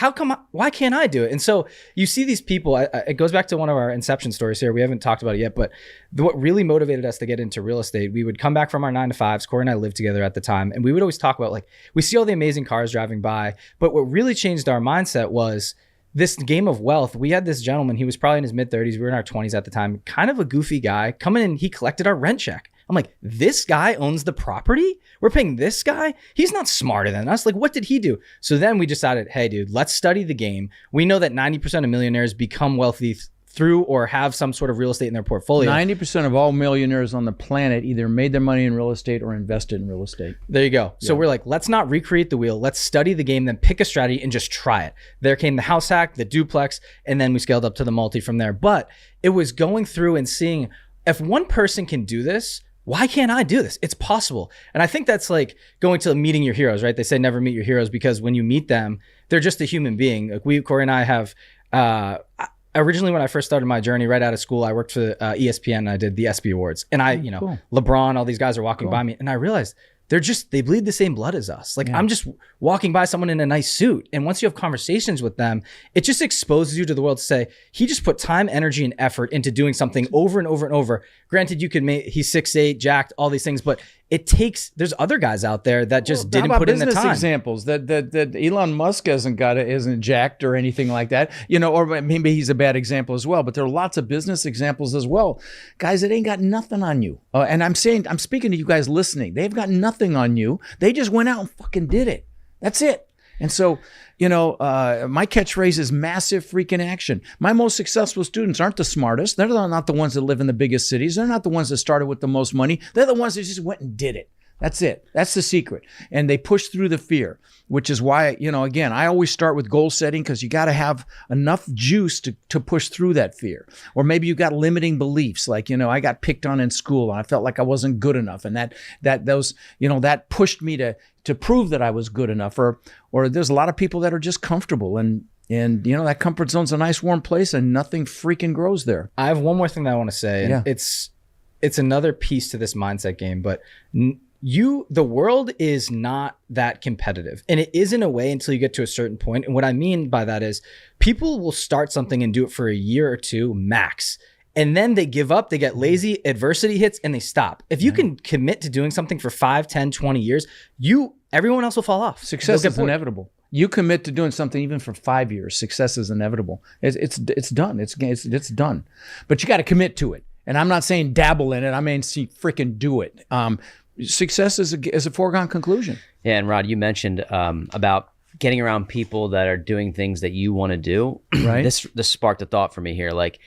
Why can't I do it? And so you see these people, it goes back to one of our inception stories here. We haven't talked about it yet, but what really motivated us to get into real estate, we would come back from our 9-to-5s. Corey and I lived together at the time. And we would always talk about, like, we see all the amazing cars driving by, but what really changed our mindset was this game of wealth. We had this gentleman, he was probably in his mid-30s. We were in our 20s at the time, kind of a goofy guy, coming in, he collected our rent check. I'm like, this guy owns the property? We're paying this guy? He's not smarter than us. Like, what did he do? So then we decided, hey, dude, let's study the game. We know that 90% of millionaires become wealthy through or have some sort of real estate in their portfolio. 90% of all millionaires on the planet either made their money in real estate or invested in real estate. There you go. So we're like, let's not recreate the wheel. Let's study the game, then pick a strategy and just try it. There came the house hack, the duplex, and then we scaled up to the multi from there. But it was going through and seeing, if one person can do this, why can't I do this? It's possible. And I think that's like going to meeting your heroes, right? They say never meet your heroes, because when you meet them, they're just a human being. Like Corey and I have, originally when I first started my journey right out of school, I worked for ESPN and I did the ESPY Awards. And LeBron, all these guys are walking by me, and I realized they bleed the same blood as us. Like, I'm just walking by someone in a nice suit. And once you have conversations with them, it just exposes you to the world to say, he just put time, energy, and effort into doing something over and over and over. Granted, you could he's 6'8", jacked, all these things, but there's other guys out there that just didn't put in the time. Business examples that Elon Musk isn't jacked or anything like that, or maybe he's a bad example as well, but there are lots of business examples as well. Guys that ain't got nothing on you. And I'm speaking to you guys listening. They've got nothing on you. They just went out and fucking did it. That's it. And so, my catchphrase is massive freaking action. My most successful students aren't the smartest. They're not the ones that live in the biggest cities. They're not the ones that started with the most money. They're the ones that just went and did it. That's it. That's the secret. And they push through the fear, which is why, again, I always start with goal setting, because you got to have enough juice to push through that fear. Or maybe you got limiting beliefs, like, I got picked on in school and I felt like I wasn't good enough. And that pushed me to prove that I was good enough. Or there's a lot of people that are just comfortable, and that comfort zone's a nice warm place and nothing freaking grows there. I have one more thing that I want to say. And it's another piece to this mindset game, but the world is not that competitive, and it is in a way until you get to a certain point. And what I mean by that is people will start something and do it for a year or two max, and then they give up, they get lazy, adversity hits, and they stop. If you can commit to doing something for 5, 10, 20 years, everyone else will fall off. Success is inevitable. You commit to doing something even for 5 years, success is inevitable. It's done. It's done. But you got to commit to it. And I'm not saying dabble in it. I mean, freaking do it. Success is a foregone conclusion. Yeah, and Rod, you mentioned about getting around people that are doing things that you want to do. Right. This sparked a thought for me here. Like,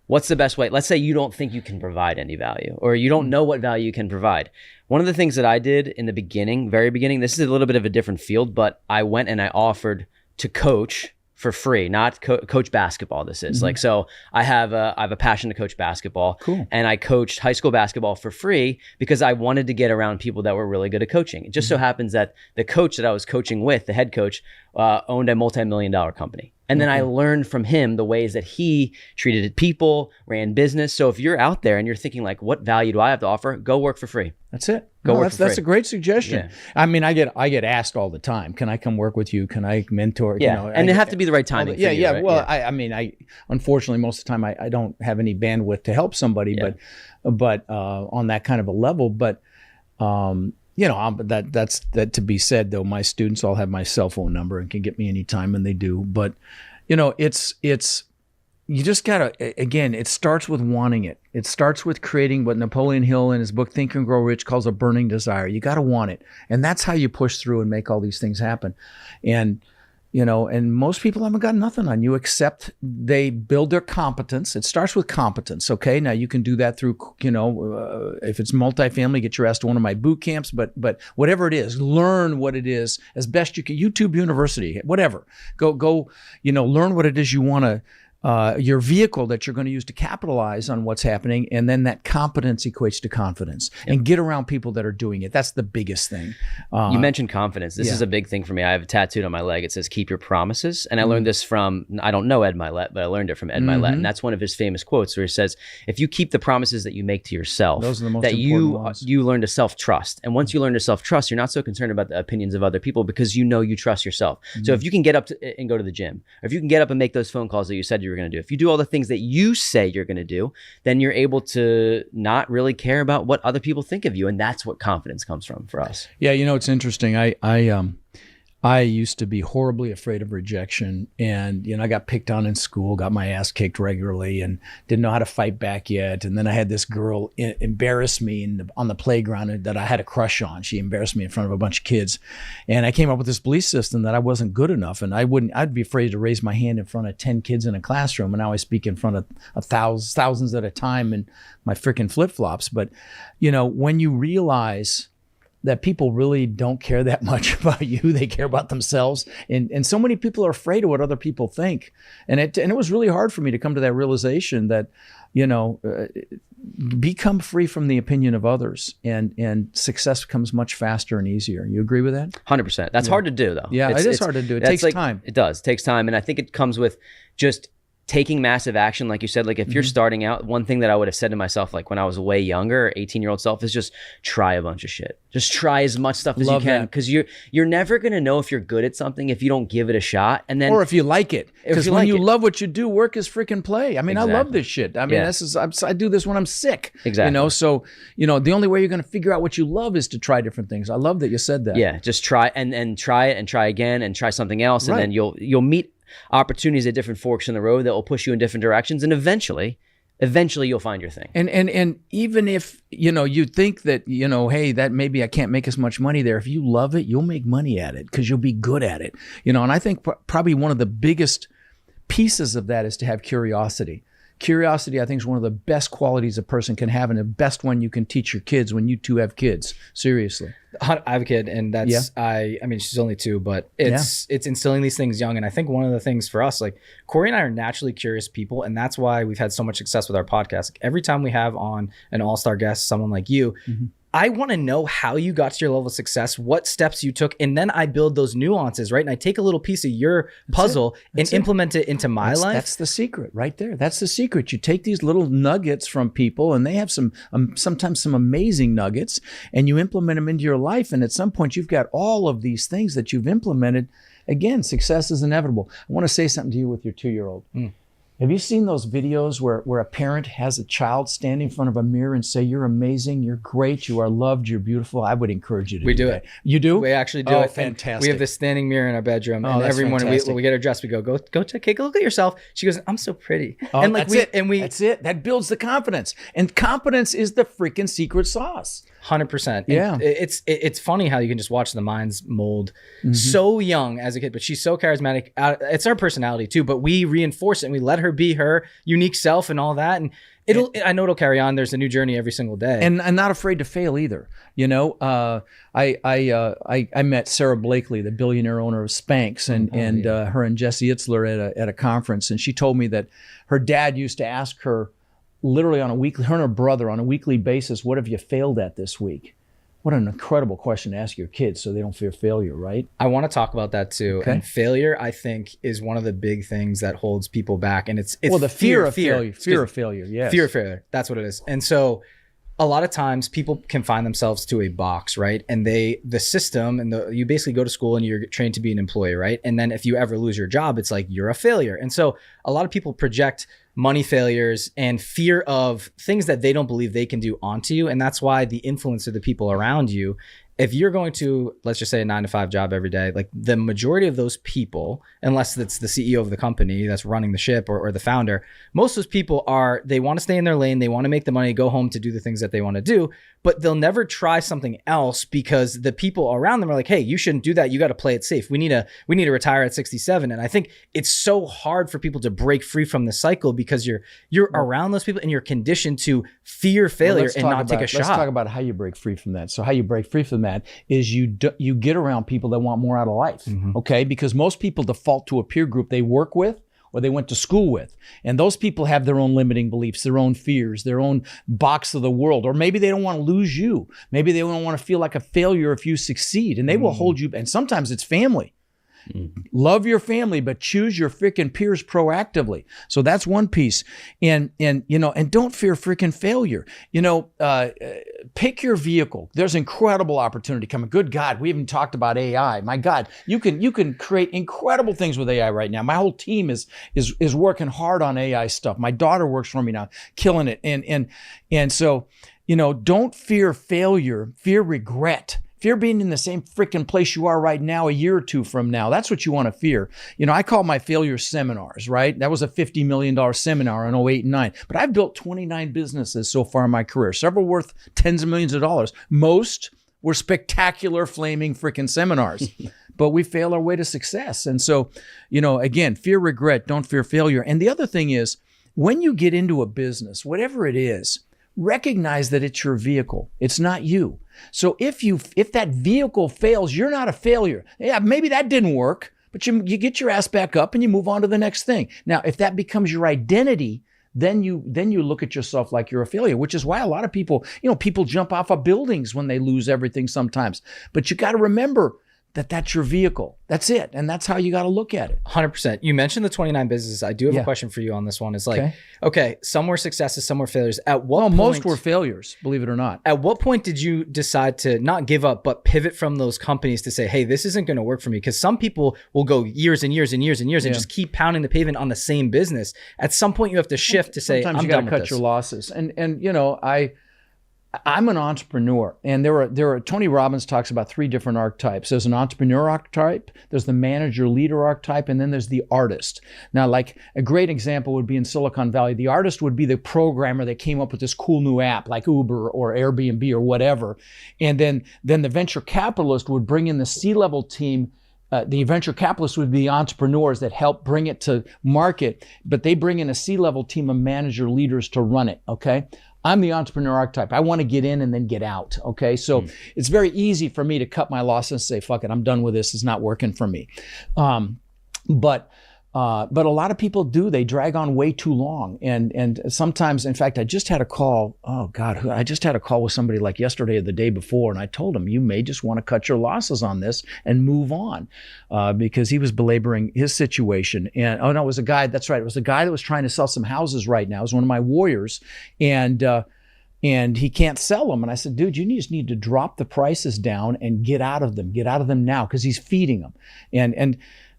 what's the best way? Let's say you don't think you can provide any value, or you don't know what value you can provide. One of the things that I did in the very beginning, this is a little bit of a different field, but I went and I offered to coach for free, not coach basketball. This is like, so I have a passion to coach basketball. Cool. And I coached high school basketball for free because I wanted to get around people that were really good at coaching. It just so happens that the coach that I was coaching with, the head coach, owned a multi-million-dollar company. And then I learned from him the ways that he treated people, ran business. So if you're out there and you're thinking like, what value do I have to offer? Go work for free. That's it. That's a great suggestion. Yeah. I mean, I get asked all the time, can I come work with you? Can I mentor? Yeah. And it have to be the right timing. Yeah. For you, Yeah. Right? Well, I unfortunately, most of the time I don't have any bandwidth to help somebody, but on that kind of a level, but, that's to be said though. My students all have my cell phone number and can get me anytime, and they do. But it's you just gotta, again, it starts with wanting it. It starts with creating what Napoleon Hill in his book Think and Grow Rich calls a burning desire. You gotta want it, and that's how you push through and make all these things happen. And and most people haven't got nothing on you except they build their competence. It starts with competence, okay? Now you can do that through, if it's multifamily, get your ass to one of my boot camps, but whatever it is, learn what it is as best you can. YouTube University, whatever. Go, learn what it is you want to, your vehicle that you're going to use to capitalize on what's happening, and then that competence equates to confidence. And get around people that are doing it. That's the biggest thing. You mentioned confidence. This is a big thing for me. I have a tattooed on my leg. It says, keep your promises. And I learned this from, I don't know Ed Milet, but I learned it from Ed Milet. And that's one of his famous quotes where he says, if you keep the promises that you make to yourself, those are the most that important ones. you learn to self-trust. And once you learn to self-trust, you're not so concerned about the opinions of other people because you trust yourself. So if you can get up and go to the gym, or if you can get up and make those phone calls that you said you were going to do, if you do all the things that you say you're going to do, then you're able to not really care about what other people think of you. And that's what confidence comes from for us. Yeah. It's interesting. I used to be horribly afraid of rejection, and I got picked on in school, got my ass kicked regularly, and didn't know how to fight back yet. And then I had this girl embarrass me on the playground that I had a crush on. She embarrassed me in front of a bunch of kids, and I came up with this belief system that I wasn't good enough, and I'd be afraid to raise my hand in front of 10 kids in a classroom, and now I speak in front of thousands at a time in my freaking flip-flops. But when you realize that people really don't care that much about you. They care about themselves. And so many people are afraid of what other people think. And it was really hard for me to come to that realization that, become free from the opinion of others, and success comes much faster and easier. You agree with that? 100%. That's hard to do though. Yeah, it is hard to do. It takes time. It does. It takes time. And I think it comes with just taking massive action, like you said. Like if you're starting out, one thing that I would have said to myself, like when I was way younger, 18-year-old self, is just try a bunch of shit. Just try as much stuff as you can, because you're never gonna know if you're good at something if you don't give it a shot, and then or if you like it. Because when you love what you do, work is freaking play. I mean, I love this shit. I mean, I do this when I'm sick. Exactly. So the only way you're gonna figure out what you love is to try different things. I love that you said that. Yeah, just try and try it and try again and try something else, and then you'll meet opportunities at different forks in the road that will push you in different directions, and eventually you'll find your thing. And even if you think that hey, that maybe I can't make as much money there, if you love it, you'll make money at it because you'll be good at it. And I think probably one of the biggest pieces of that is to have curiosity. Curiosity, I think, is one of the best qualities a person can have, and the best one you can teach your kids when you two have kids. Seriously. I have a kid, and that's I mean, she's only 2, but it's instilling these things young. And I think one of the things for us, like Corey and I are naturally curious people, and that's why we've had so much success with our podcast. Like, every time we have on an all-star guest, someone like you, I want to know how you got to your level of success, what steps you took, and then I build those nuances, right? And I take a little piece of your puzzle and implement it into my life. That's the secret right there. That's the secret. You take these little nuggets from people, and they have some sometimes some amazing nuggets, and you implement them into your life. And at some point, you've got all of these things that you've implemented. Again, success is inevitable. I want to say something to you with your 2-year-old. Have you seen those videos where a parent has a child stand in front of a mirror and say, "You're amazing, you're great, you are loved, you're beautiful"? I would encourage you to do that. You do? We actually do it. Fantastic. We have this standing mirror in our bedroom, and every morning when we get her dressed, we go take a look at yourself. She goes, "I'm so pretty." And like that's it. That builds the confidence. And confidence is the freaking secret sauce. 100%. Yeah. It's funny how you can just watch the minds mold so young as a kid, but she's so charismatic. It's her personality too, but we reinforce it and we let her be her unique self and all that. And I know it'll carry on. There's a new journey every single day. And I'm not afraid to fail either. You know, I met Sarah Blakely, the billionaire owner of Spanx, and her and Jesse Itzler at a conference. And she told me that her dad used to ask her, literally on a weekly, her and her brother on a weekly basis, "What have you failed at this week?" What an incredible question to ask your kids so they don't fear failure, right? I want to talk about that too. Okay. And failure, I think, is one of the big things that holds people back. And it's the fear of failure. Fear of failure, yes. Fear of failure. That's what it is. And so a lot of times people confine themselves to a box, right? And the system, and you basically go to school and you're trained to be an employee, right? And then if you ever lose your job, it's like you're a failure. And so a lot of people project money failures and fear of things that they don't believe they can do onto you. And that's why the influence of the people around you, if you're going to, let's just say, a 9-to-5 job every day, like the majority of those people, unless it's the CEO of the company that's running the ship or the founder, most of those people they want to stay in their lane. They want to make the money, go home to do the things that they want to do, but they'll never try something else because the people around them are like, "Hey, you shouldn't do that. You got to play it safe. We need to retire at 67. And I think it's so hard for people to break free from the cycle because you're around those people and you're conditioned to fear failure and not take a shot. Let's talk about how you break free from that. So how you break free from that is you get around people that want more out of life, okay? Because most people default to a peer group they work with or they went to school with. And those people have their own limiting beliefs, their own fears, their own box of the world. Or maybe they don't want to lose you. Maybe they don't want to feel like a failure if you succeed. And they will hold you, and sometimes it's family. Love your family, but choose your freaking peers proactively. So that's one piece. And don't fear freaking failure. Pick your vehicle. There's incredible opportunity coming. Good God, we haven't talked about AI. My God, you can create incredible things with AI right now. My whole team is working hard on AI stuff. My daughter works for me now, killing it. And so, don't fear failure, fear regret. Fear being in the same freaking place you are right now a year or two from now. That's what you want to fear. I call my failure seminars, right? That was a $50 million seminar in 08 and 09. But I've built 29 businesses so far in my career, several worth tens of millions of dollars. Most were spectacular flaming freaking seminars. But we fail our way to success. And so, again, fear regret, don't fear failure. And the other thing is, when you get into a business, whatever it is, recognize that it's your vehicle. It's not you. So if that vehicle fails, you're not a failure. Yeah, maybe that didn't work, but you get your ass back up and you move on to the next thing. Now, if that becomes your identity, then you look at yourself like you're a failure, which is why a lot of people, people jump off of buildings when they lose everything sometimes. But you got to remember that that's your vehicle. That's it. And that's how you got to look at it. 100%. You mentioned the 29 businesses. I do have a question for you on this one. It's like, okay, some were successes, some were failures. At what point? Most were failures, believe it or not. At what point did you decide to not give up, but pivot from those companies to say, hey, this isn't going to work for me? Because some people will go years and years and years and years and just keep pounding the pavement on the same business. At some point you have to shift to say, sometimes you got to cut your losses. And I'm an entrepreneur, and there are Tony Robbins talks about 3 different archetypes. There's an entrepreneur archetype, there's the manager leader archetype, and then there's the artist. Now, like a great example would be in Silicon Valley. The artist would be the programmer that came up with this cool new app like Uber or Airbnb or whatever. And then the venture capitalist would bring in the C-level team the venture capitalists would be entrepreneurs that help bring it to market, but they bring in a C-level team of manager leaders to run it, okay? I'm the entrepreneur archetype. I want to get in and then get out, okay? So it's very easy for me to cut my losses and say, fuck it, I'm done with this. It's not working for me. But a lot of people do. They drag on way too long. And sometimes, in fact, I just had a call. Oh, God. I just had a call with somebody like yesterday or the day before. And I told him, you may just want to cut your losses on this and move on, because he was belaboring his situation. And, oh, no, it was a guy. That's right. It was a guy that was trying to sell some houses right now. It was one of my warriors. And he can't sell them. And I said, dude, you just need to drop the prices down and get out of them. Get out of them now, because he's feeding them. And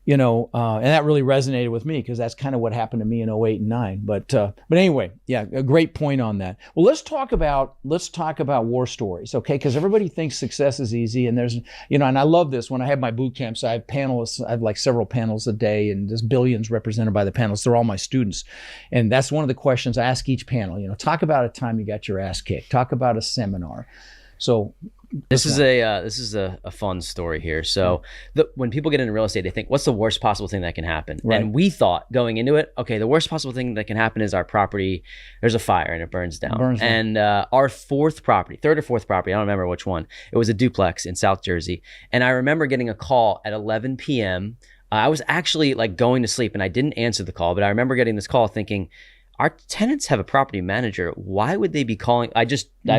you know, and that really resonated with me, because that's kind of what happened to me in 08 and 09. But anyway, yeah, a great point on that. Well, let's talk about war stories, okay? Because everybody thinks success is easy, and there's, you know, and I love this. When I have my boot camps, I have panelists. I have like several panels a day, and there's billions represented by the panelists. They're all my students, and that's one of the questions I ask each panel. You know, talk about a time you got your ass kicked. Talk about a seminar. So. This is a fun story here. So when people get into real estate, they think, what's the worst possible thing that can happen? Right. And we thought going into it, okay, the worst possible thing that can happen is our property, there's a fire and it burns down. And our third or fourth property, I don't remember which one, it was a duplex in South Jersey. And I remember getting a call at 11 p.m. I was actually like going to sleep and I didn't answer the call, but I remember getting this call thinking, our tenants have a property manager. Why would they be calling? I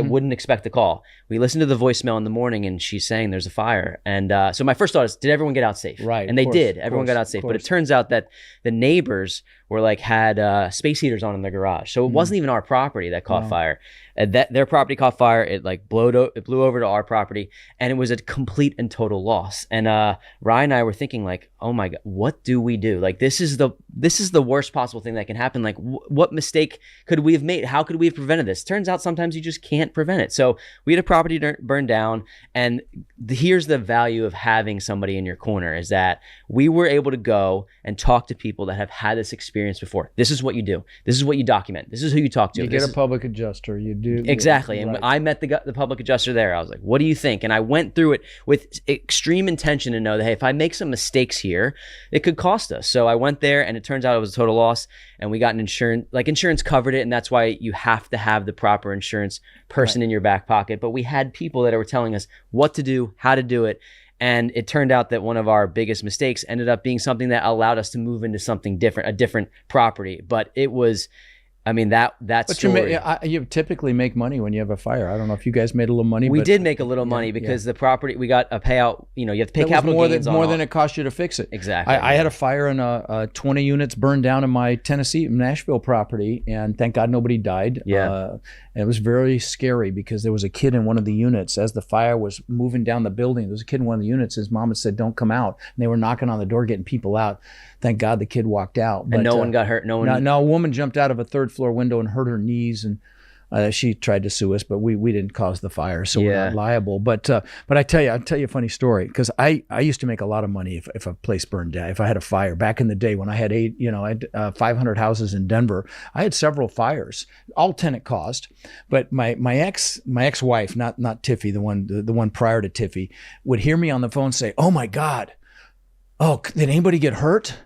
wouldn't expect the call. We listened to the voicemail in the morning and she's saying there's a fire. And so my first thought is, did everyone get out safe? Right. And they did. Everyone got out safe. But it turns out that the neighbors were like, had space heaters on in their garage. So it wasn't even our property that caught fire. Their property caught fire. It like blew over to our property, and it was a complete and total loss. And Ryan and I were thinking like, oh my God, what do we do? Like this is the worst possible thing that can happen. Like what mistake could we have made? How could we have prevented this? Turns out sometimes you just can't prevent it. So we had a property burned down, and here's the value of having somebody in your corner is that we were able to go and talk to people that have had this experience before. This is what you do. This is what you document. This is who you talk to. You get a public adjuster. You do. Exactly. And right. I met the public adjuster there. I was like, what do you think? And I went through it with extreme intention to know that, hey, if I make some mistakes here, it could cost us. So I went there, and it turns out it was a total loss, and we got an insurance covered it. And that's why you have to have the proper insurance person in your back pocket. But we had people that were telling us what to do, how to do it. And it turned out that one of our biggest mistakes ended up being something that allowed us to move into something different, a different property. But it was, I mean, that story. You typically make money when you have a fire. I don't know if you guys made a little money. We did make a little money because the property, we got a payout. You know, you have to pay capital gains more than it cost you to fix it. Exactly. I had a fire and 20 units burned down in my Nashville property, and thank God nobody died. Yeah. And it was very scary because there was a kid in one of the units. As the fire was moving down the building, there was a kid in one of the units. His mom had said, don't come out. And they were knocking on the door, getting people out. Thank God the kid walked out. And no one got hurt. No, a woman jumped out of a third floor window and hurt her knees, and she tried to sue us, but we didn't cause the fire, so we're not liable. But I'll tell you a funny story, because I used to make a lot of money if a place burned down, if I had a fire. Back in the day when I had 500 houses in Denver, I had several fires, all tenant caused. But my ex-wife, not Tiffy, the one prior to Tiffy, would hear me on the phone say, "Oh my God, oh, did anybody get hurt?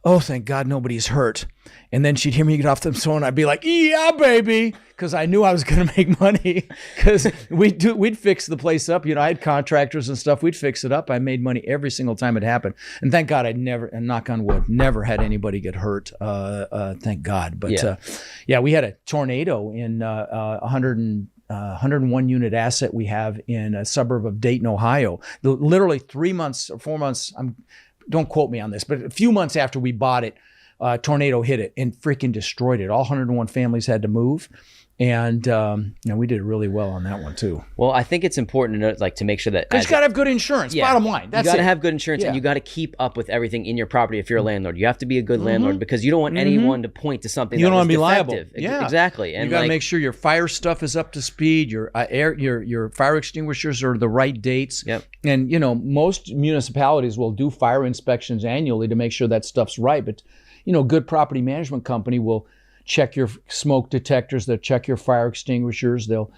Oh, thank God nobody's hurt." And then she'd hear me get off the phone. I'd be like, "Yeah, baby," because I knew I was going to make money. Because we'd fix the place up. You know, I had contractors and stuff. We'd fix it up. I made money every single time it happened. And thank God I'd never, and knock on wood, never had anybody get hurt. Thank God. But we had a tornado in 101 unit asset we have in a suburb of Dayton, Ohio. Literally 3 months or 4 months. Don't quote me on this, but a few months after we bought it, tornado hit it and freaking destroyed it. All 101 families had to move. And we did really well on that one too. Well, I think it's important to know, like, to make sure that you got to have good insurance. Bottom line, you got to have good insurance, and you got to keep up with everything in your property. If you're a landlord, you have to be a good landlord, because you don't want anyone to point to something you don't want to be liable. Yeah, exactly. And you got to make sure your fire stuff is up to speed. Your your fire extinguishers are the right dates. Yep. And most municipalities will do fire inspections annually to make sure that stuff's right. But good property management company will check your smoke detectors. They'll check your fire extinguishers. They'll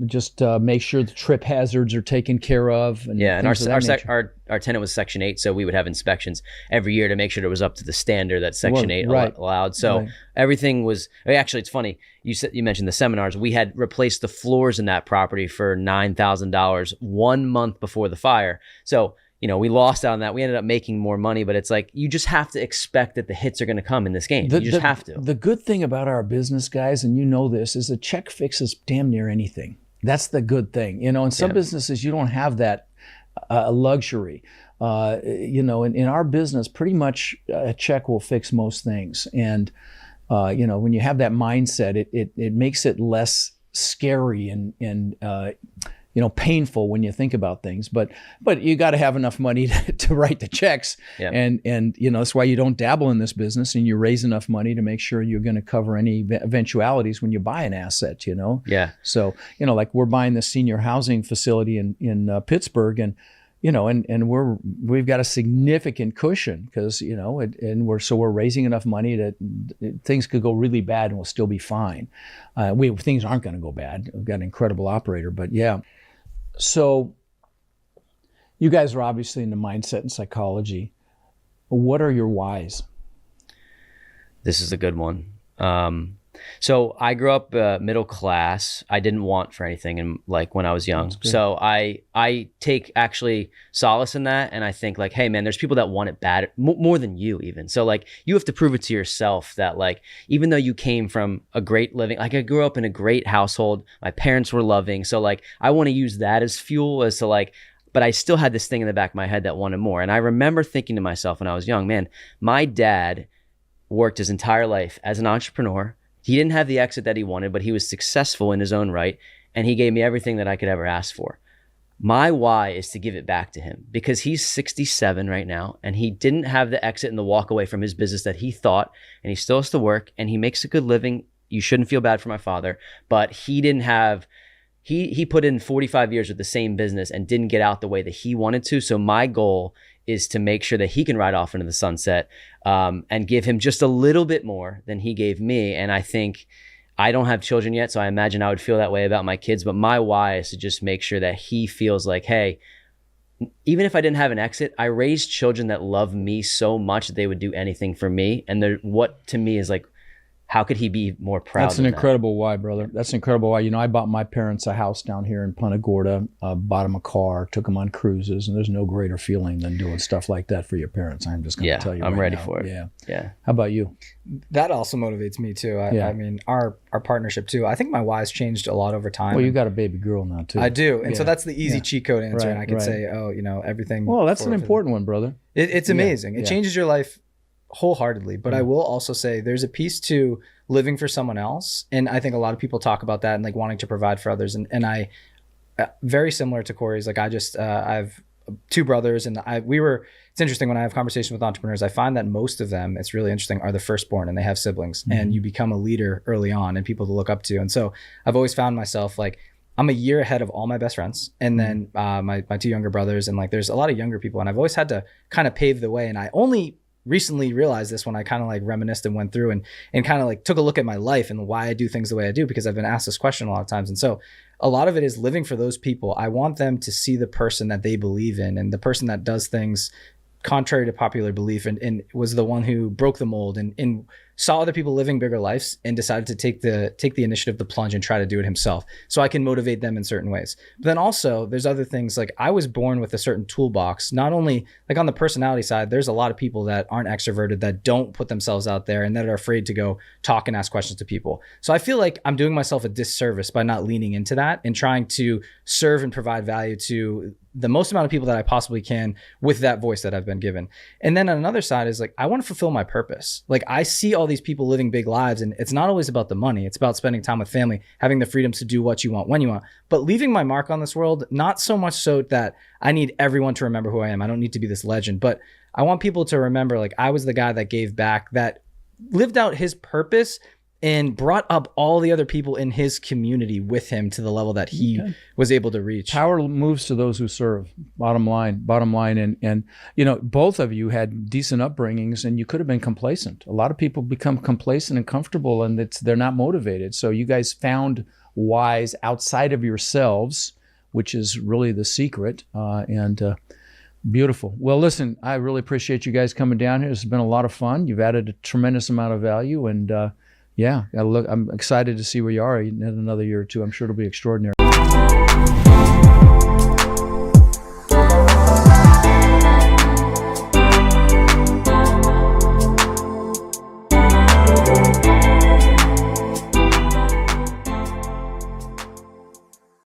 just make sure the trip hazards are taken care of. And yeah, and things of that nature. our tenant was Section 8, so we would have inspections every year to make sure it was up to the standard that Section 8 allowed. So everything was, actually, it's funny, you mentioned the seminars. We had replaced the floors in that property for $9,000 1 month before the fire. So, we lost out on that. We ended up making more money, but it's like, you just have to expect that the hits are going to come in this game. You just have to. The good thing about our business, guys, and this, is a check fixes damn near anything. That's the good thing. In some businesses, you don't have that luxury. In our business, pretty much a check will fix most things. And, when you have that mindset, it makes it less scary and painful when you think about things, but you got to have enough money to write the checks. Yeah. And that's why you don't dabble in this business, and you raise enough money to make sure you're going to cover any eventualities when you buy an asset, Yeah. So, like we're buying this senior housing facility in Pittsburgh, and we've got a significant cushion because, we're raising enough money that things could go really bad and we'll still be fine. Things aren't going to go bad. We've got an incredible operator, but yeah. So you guys are obviously into mindset and psychology. What are your whys? This is a good one. So I grew up middle class. I didn't want for anything when I was young. So I take actually solace in that. And I think hey, man, there's people that want it bad more than you even. So you have to prove it to yourself that even though you came from a great living, I grew up in a great household. My parents were loving. So I want to use that as fuel as to but I still had this thing in the back of my head that wanted more. And I remember thinking to myself when I was young, man, my dad worked his entire life as an entrepreneur. He didn't have the exit that he wanted, but he was successful in his own right. And he gave me everything that I could ever ask for. My why is to give it back to him because he's 67 right now and he didn't have the exit and the walk away from his business that he thought, and he still has to work and he makes a good living. You shouldn't feel bad for my father, but he didn't have, he put in 45 years with the same business and didn't get out the way that he wanted to. So my goal is to make sure that he can ride off into the sunset and give him just a little bit more than he gave me. And I think I don't have children yet, so I imagine I would feel that way about my kids. But my why is to just make sure that he feels like, hey, even if I didn't have an exit, I raised children that love me so much that they would do anything for me. And what to me is how could he be more proud? That's an incredible why, brother. That's an incredible why. I bought my parents a house down here in Punta Gorda, bought them a car, took them on cruises, and there's no greater feeling than doing stuff like that for your parents. I'm just going to tell you I'm ready now. for it. Yeah. How about you? That also motivates me too. I mean, our partnership too. I think my why's changed a lot over time. Well, you got a baby girl now too. I do. And so that's the easy cheat code answer. And I could say, everything. Well, that's an important one, brother. It's amazing. It changes your life wholeheartily. But I will also say there's a piece to living for someone else. And I think a lot of people talk about that and wanting to provide for others. And I, very similar to Corey's, I have two brothers and it's interesting when I have conversations with entrepreneurs, I find that most of them, it's really interesting, are the firstborn and they have siblings and you become a leader early on and people to look up to. And so I've always found myself I'm a year ahead of all my best friends. And then my two younger brothers and there's a lot of younger people. And I've always had to kind of pave the way. And I only recently realized this when I kind of reminisced and went through and kind of took a look at my life and why I do things the way I do, because I've been asked this question a lot of times. And so a lot of it is living for those people. I want them to see the person that they believe in and the person that does things contrary to popular belief and was the one who broke the mold and saw other people living bigger lives and decided to take the initiative, the plunge, and try to do it himself. So I can motivate them in certain ways. But then also there's other things I was born with a certain toolbox, not only on the personality side, there's a lot of people that aren't extroverted, that don't put themselves out there and that are afraid to go talk and ask questions to people. So I feel like I'm doing myself a disservice by not leaning into that and trying to serve and provide value to the most amount of people that I possibly can with that voice that I've been given. And then on another side is I want to fulfill my purpose. I see all these people living big lives and it's not always about the money. It's about spending time with family, having the freedoms to do what you want, when you want, but leaving my mark on this world, not so much so that I need everyone to remember who I am. I don't need to be this legend, but I want people to remember I was the guy that gave back, that lived out his purpose and brought up all the other people in his community with him to the level that he was able to reach. Power moves to those who serve. Bottom line. And both of you had decent upbringings and you could have been complacent. A lot of people become complacent and comfortable and they're not motivated. So you guys found wise outside of yourselves, which is really the secret. Beautiful. Well, listen, I really appreciate you guys coming down here. This has been a lot of fun. You've added a tremendous amount of value, and I'm excited to see where you are in another year or two. I'm sure it'll be extraordinary.